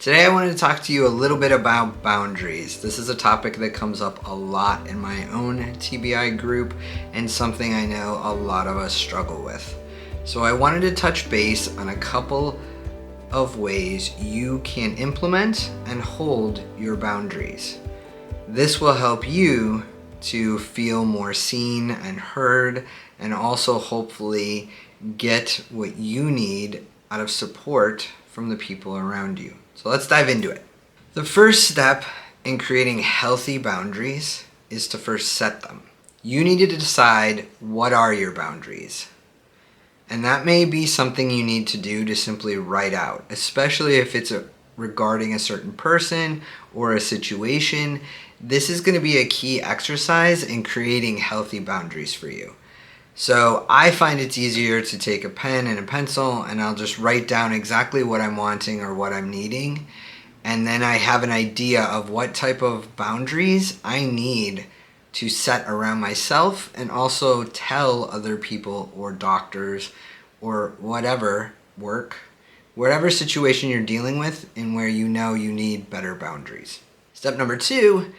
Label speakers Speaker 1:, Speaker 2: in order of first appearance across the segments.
Speaker 1: Today I wanted to talk to you a little bit about boundaries. This is a topic that comes up a lot in my own TBI group and something I know a lot of us struggle with. So I wanted to touch base on a couple of ways you can implement and hold your boundaries. This will help you to feel more seen and heard, and also hopefully get what you need out of support from the people around you. So let's dive into it. The first step in creating healthy boundaries is to first set them. You need to decide what are your boundaries. And that may be something you need to do to simply write out, especially if it's regarding a certain person or a situation. This is going to be a key exercise in creating healthy boundaries for you. So I find it's easier to take a pen and a pencil and I'll just write down exactly what I'm wanting or what I'm needing. And then I have an idea of what type of boundaries I need to set around myself and also tell other people or doctors or whatever whatever situation you're dealing with and where you know you need better boundaries. Step number 2,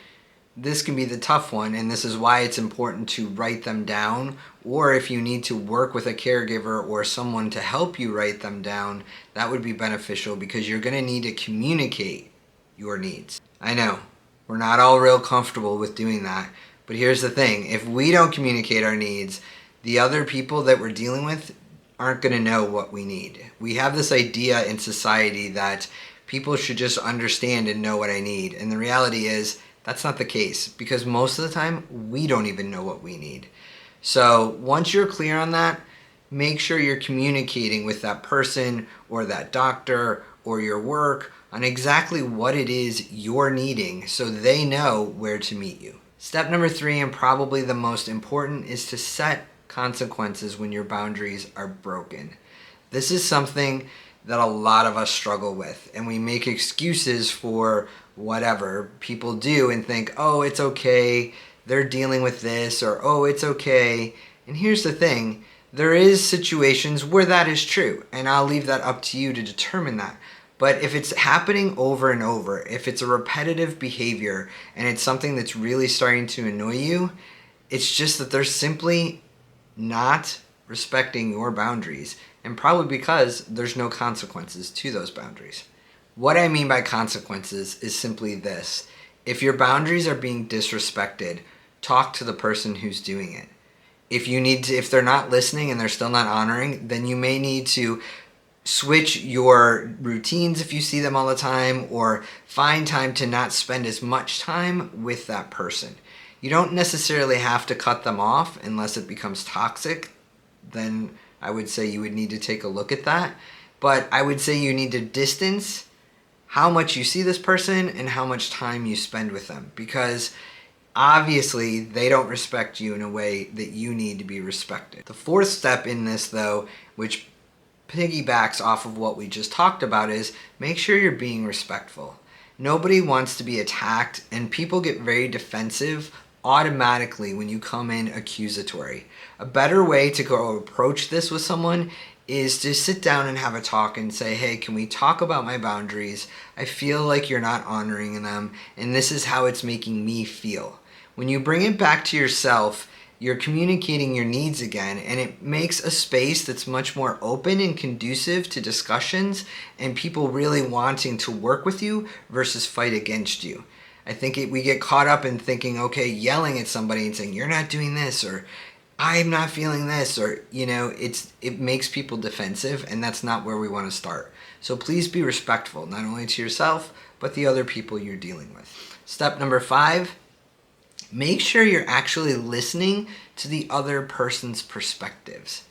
Speaker 1: this can be the tough one, and this is why it's important to write them down, or if you need to work with a caregiver or someone to help you write them down, that would be beneficial because you're going to need to communicate your needs. I know, we're not all real comfortable with doing that, but here's the thing. If we don't communicate our needs, the other people that we're dealing with aren't going to know what we need. We have this idea in society that people should just understand and know what I need, and the reality is that's not the case, because most of the time we don't even know what we need. So once you're clear on that, make sure you're communicating with that person or that doctor or your work on exactly what it is you're needing so they know where to meet you. Step number 3, and probably the most important, is to set consequences when your boundaries are broken. This is something that a lot of us struggle with, and we make excuses for whatever people do and think, oh, it's okay, they're dealing with this, or oh, it's okay. And here's the thing, there is situations where that is true, and I'll leave that up to you to determine that. But if it's happening over and over, if it's a repetitive behavior and it's something that's really starting to annoy you, it's just that they're simply not respecting your boundaries, and probably because there's no consequences to those boundaries. What I mean by consequences is simply this. If your boundaries are being disrespected, talk to the person who's doing it. If they're not listening and they're still not honoring, then you may need to switch your routines if you see them all the time, or find time to not spend as much time with that person. You don't necessarily have to cut them off unless it becomes toxic. Then I would say you would need to take a look at that. But I would say you need to distance how much you see this person and how much time you spend with them, because obviously they don't respect you in a way that you need to be respected. The fourth step in this, though, which piggybacks off of what we just talked about, is make sure you're being respectful. Nobody wants to be attacked, and people get very defensive automatically when you come in accusatory. A better way to go approach this with someone is to sit down and have a talk and say, hey, can we talk about my boundaries? I feel like you're not honoring them, and this is how it's making me feel. When you bring it back to yourself, you're communicating your needs again, and it makes a space that's much more open and conducive to discussions and people really wanting to work with you versus fight against you. I think we get caught up in thinking, okay, yelling at somebody and saying, you're not doing this, or I'm not feeling this, or, it makes people defensive, and that's not where we want to start. So please be respectful, not only to yourself, but the other people you're dealing with. Step number 5, make sure you're actually listening to the other person's perspectives.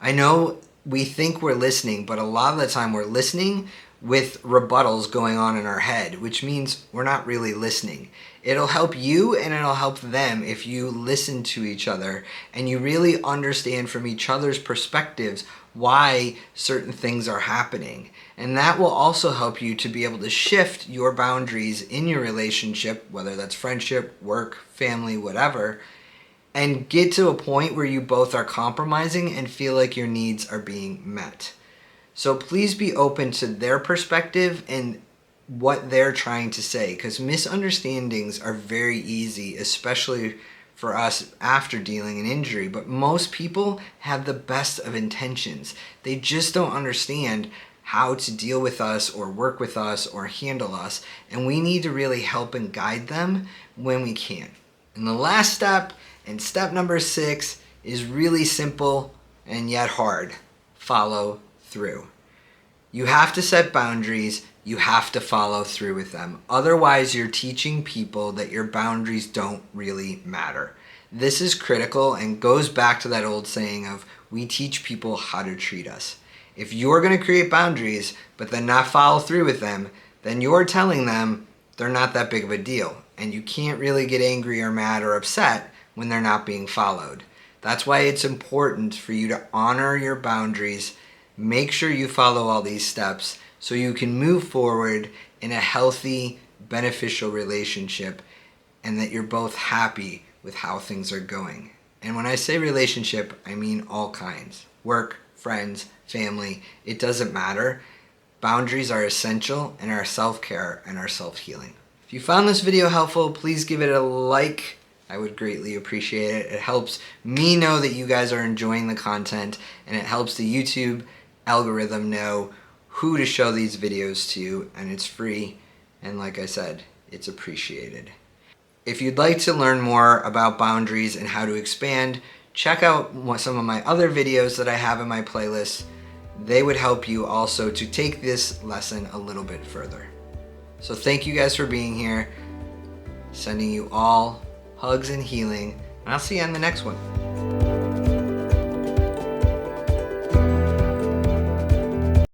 Speaker 1: I know we think we're listening, but a lot of the time we're listening with rebuttals going on in our head, which means we're not really listening. It'll help you and it'll help them if you listen to each other and you really understand from each other's perspectives why certain things are happening. And that will also help you to be able to shift your boundaries in your relationship, whether that's friendship, work, family, whatever, and get to a point where you both are compromising and feel like your needs are being met. So please be open to their perspective and what they're trying to say, because misunderstandings are very easy, especially for us after dealing an injury. But most people have the best of intentions. They just don't understand how to deal with us or work with us or handle us, and we need to really help and guide them when we can. And the last step, and step number 6, is really simple and yet hard. Follow through. You have to set boundaries. You have to follow through with them. Otherwise, you're teaching people that your boundaries don't really matter. This is critical and goes back to that old saying of, we teach people how to treat us. If you're going to create boundaries, but then not follow through with them, then you're telling them they're not that big of a deal. And you can't really get angry or mad or upset when they're not being followed. That's why it's important for you to honor your boundaries. Make sure you follow all these steps so you can move forward in a healthy, beneficial relationship, and that you're both happy with how things are going. And when I say relationship, I mean all kinds. Work, friends, family, it doesn't matter. Boundaries are essential in our self-care and our self-healing. If you found this video helpful, please give it a like. I would greatly appreciate it. It helps me know that you guys are enjoying the content, and it helps the YouTube algorithm know who to show these videos to, and it's free, and like I said, it's appreciated. If you'd like to learn more about boundaries and how to expand, check out some of my other videos that I have in my playlist. They would help you also to take this lesson a little bit further. So thank you guys for being here. Sending you all hugs and healing, and I'll see you on the next one.